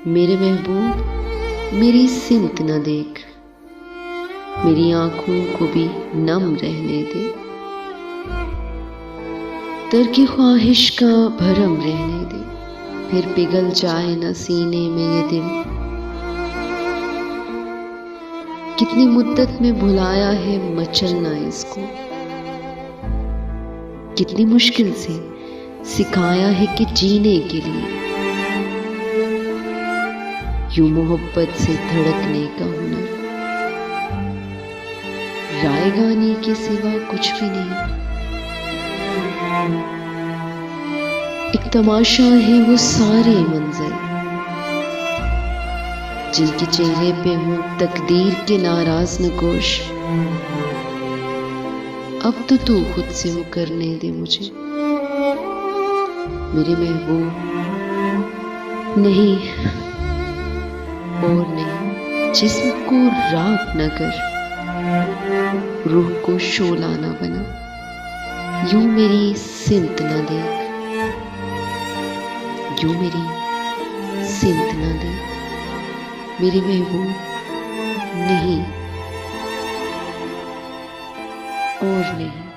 मेरे महबूब मेरी सिमत न देख, मेरी आंखों को भी नम रहने दे। तरकी ख्वाहिश का भरम रहने दे, फिर पिघल जाए न सीने में ये दिल। कितनी मुद्दत में भुलाया है मचलना इसको, कितनी मुश्किल से सिखाया है कि जीने के लिए यूं मोहब्बत से धड़कने का हुनर। राय गाने के सिवा कुछ भी नहीं। एक तमाशा है वो सारे मंजर जिनके चेहरे पे हूं तकदीर के नाराज नगोश। अब तो तू खुद से मुकरने दे मुझे मेरे महबूब। नहीं और नहीं, जिस्म को राख न कर, रूह को शोला न बना। यूं मेरी सिमत न देख, यूं मेरी सिमत न देख मेरे महबूब। नहीं और नहीं।